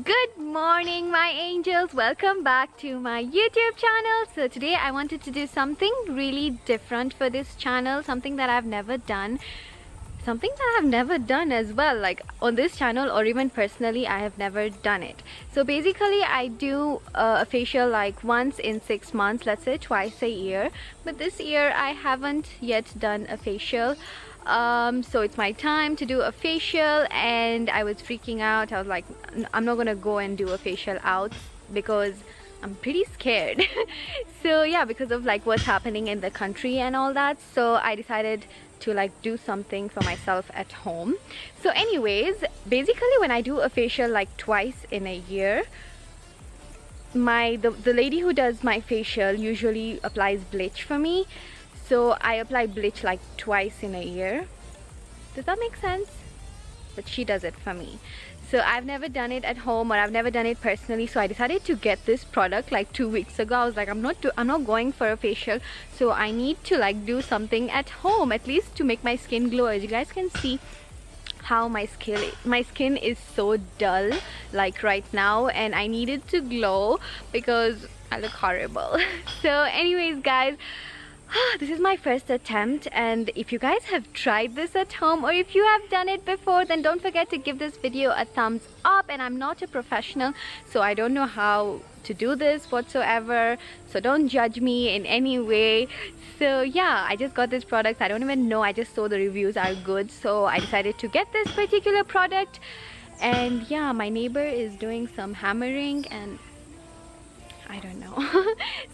Good morning, my angels. Welcome back to my YouTube channel. So today I wanted to do something really different for this channel, something that I've never done, as well, like on this channel or even personally I have never done it. So basically I do a facial like once in 6 months, let's say twice a year, but this year I haven't yet done a facial. So it's my time to do a facial and I was freaking out. I was like, I'm not gonna go and do a facial out because I'm pretty scared. So yeah, because of like what's happening in the country and all that, so I decided to like do something for myself at home. So anyways, basically when I do a facial like twice in a year, the lady who does my facial usually applies bleach for me. So I apply bleach like twice in a year. Does that make sense? But she does it for me. So I've never done it at home, or I've never done it personally, so I decided to get this product like 2 weeks ago. I was like, I'm not going for a facial, so I need to like do something at home, at least to make my skin glow. As you guys can see how my skin is so dull like right now, and I need it to glow because I look horrible. So anyways guys, this is my first attempt, and if you guys have tried this at home or if you have done it before, then don't forget to give this video a thumbs up. And I'm not a professional, so I don't know how to do this whatsoever, so don't judge me in any way. So yeah, I just got this product. I don't even know, I just saw the reviews are good, so I decided to get this particular product. And yeah, my neighbor is doing some hammering and I don't know.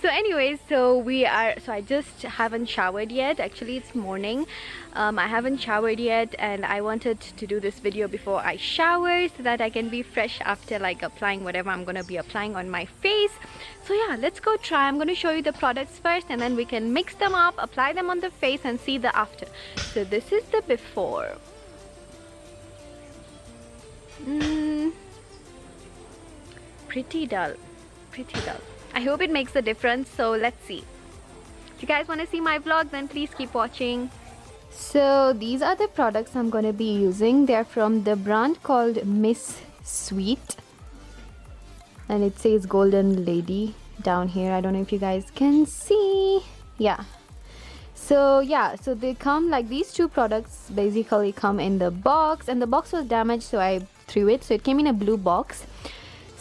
So anyways, so I just haven't showered yet. Actually it's morning. I haven't showered yet, and I wanted to do this video before I shower so that I can be fresh after like applying whatever I'm gonna be applying on my face. So yeah, let's go try. I'm gonna show you the products first, and then we can mix them up, apply them on the face, and see the after. So this is the before. Pretty dull. I hope it makes a difference, so let's see. If you guys want to see my vlog, then please keep watching. So these are the products I'm going to be using. They're from the brand called Miss Sweet, and it says Golden Lady down here. I don't know if you guys can see. Yeah, so they come like, these two products basically come in the box, and the box was damaged, so I threw it. So it came in a blue box.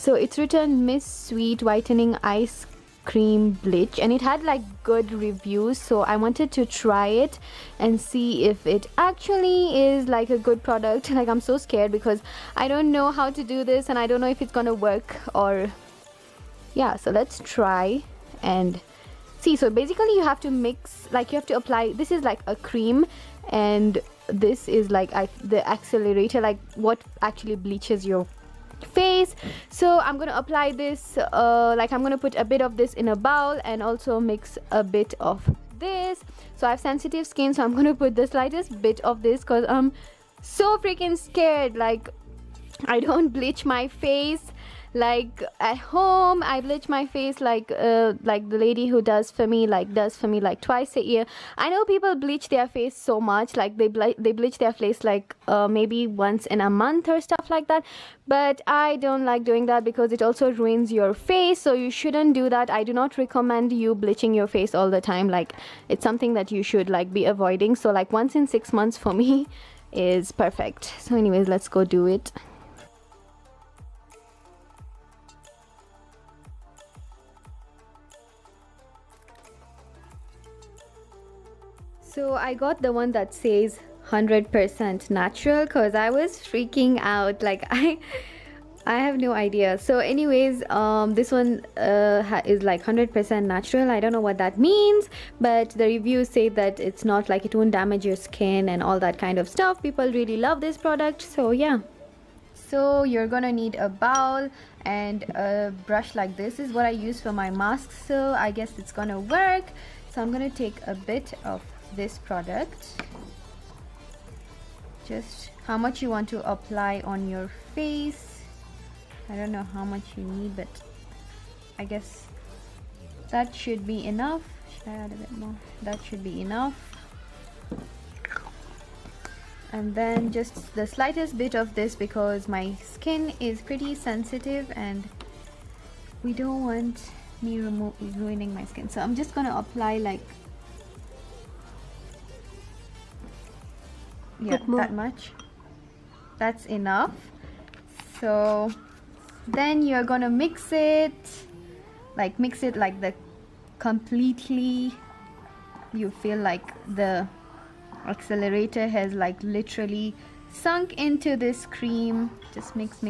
So it's written Miss Sweet Whitening Ice Cream Bleach, and it had like good reviews, so I wanted to try it and see if it actually is like a good product. Like, I'm so scared because I don't know how to do this and I don't know if it's gonna work or yeah. So let's try and see. So basically you have to mix, like you have to apply, this is like a cream, and this is like the accelerator, like what actually bleaches your face. So I'm gonna apply this like I'm gonna put a bit of this in a bowl and also mix a bit of this. So I have sensitive skin, so I'm gonna put the slightest bit of this because I'm so freaking scared. Like, I don't bleach my face like at home. I bleach my face like the lady who does for me like twice a year. I know people bleach their face so much, like they bleach their face like maybe once in a month or stuff like that, but I don't like doing that because it also ruins your face, so you shouldn't do that. I do not recommend you bleaching your face all the time. Like, it's something that you should like be avoiding. So like once in 6 months for me is perfect. So anyways, let's go do it. So I got the one that says 100% natural because I was freaking out. Like, I have no idea. So anyways, this one is like 100% natural. I don't know what that means, but the reviews say that it's not like, it won't damage your skin and all that kind of stuff. People really love this product, so yeah. So you're gonna need a bowl and a brush. Like, this is what I use for my mask, so I guess it's gonna work. So I'm gonna take a bit of this product, just how much you want to apply on your face. I don't know how much you need, but I guess that should be enough. Should I add a bit more? That should be enough. and then just the slightest bit of this because my skin is pretty sensitive and we don't want me ruining my skin. So I'm just gonna apply like, yeah, that much. That's enough. So then you're gonna mix it like the completely, you feel like the accelerator has like literally sunk into this cream. Just mix.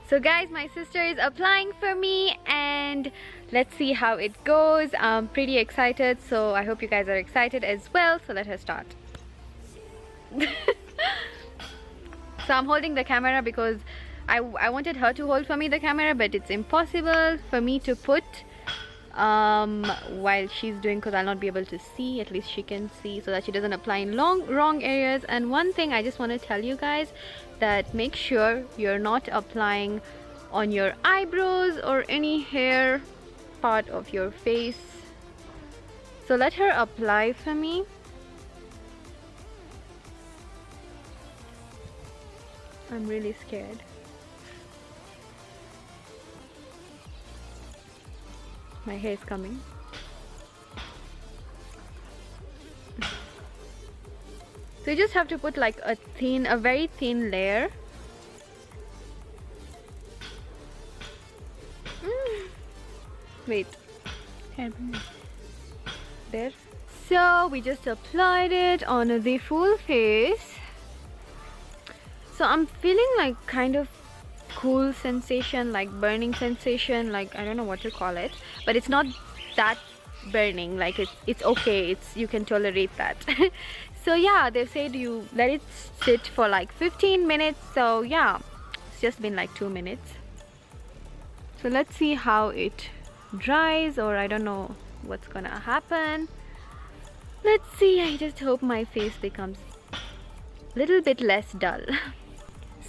So guys, my sister is applying for me and let's see how it goes. I'm pretty excited, so I hope you guys are excited as well. So let her start. So I'm holding the camera because I wanted her to hold for me the camera, but it's impossible for me to put while she's doing, because I'll not be able to see. At least she can see, so that she doesn't apply in wrong areas. And one thing I just want to tell you guys, that make sure you're not applying on your eyebrows or any hair part of your face. So let her apply for me. I'm really scared. My hair is coming. So you just have to put like a very thin layer. Wait. There. So we just applied it on the full face. So I'm feeling like kind of cool sensation, like burning sensation, like I don't know what to call it, but it's not that burning. Like it's okay, you can tolerate that. So yeah, they said you let it sit for like 15 minutes. So yeah, it's just been like 2 minutes. So let's see how it dries, or I don't know what's gonna happen. Let's see. I just hope my face becomes a little bit less dull.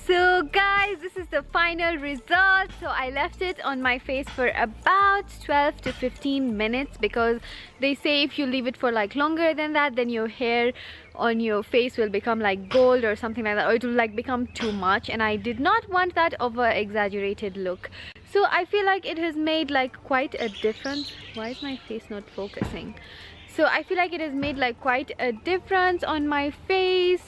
So guys, this is the final result. So I left it on my face for about 12 to 15 minutes because they say if you leave it for like longer than that, then your hair on your face will become like gold or something like that, or it will like become too much, and I did not want that over exaggerated look. So I feel like it has made like quite a difference. Why is my face not focusing? So I feel like it has made like quite a difference on my face.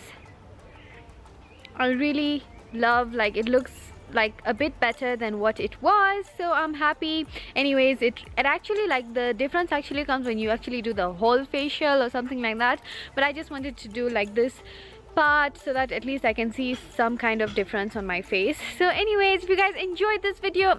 I really love, like, it looks like a bit better than what it was, so I'm happy. Anyways, it actually, like, the difference actually comes when you actually do the whole facial or something like that, but I just wanted to do like this part so that at least I can see some kind of difference on my face. So anyways, if you guys enjoyed this video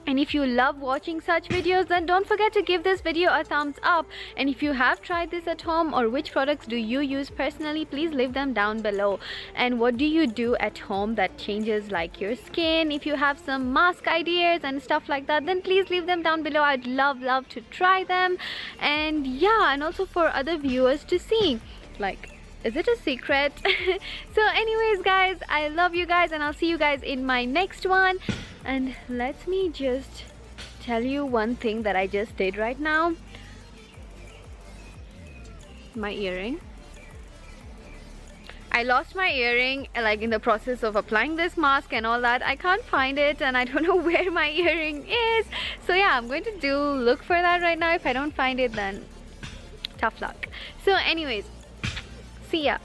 and if you love watching such videos, then don't forget to give this video a thumbs up. And if you have tried this at home, or which products do you use personally, please leave them down below. And what do you do at home that changes like your skin? If you have some mask ideas and stuff like that, then please leave them down below. I'd love to try them. And yeah, and also for other viewers to see, like, is it a secret? So anyways guys, I love you guys and I'll see you guys in my next one. And let me just tell you one thing that I just did right now. My earring. I lost my earring, like, in the process of applying this mask and all that. I can't find it and I don't know where my earring is. So yeah, I'm going to look for that right now. If I don't find it, then tough luck. So anyways, see ya.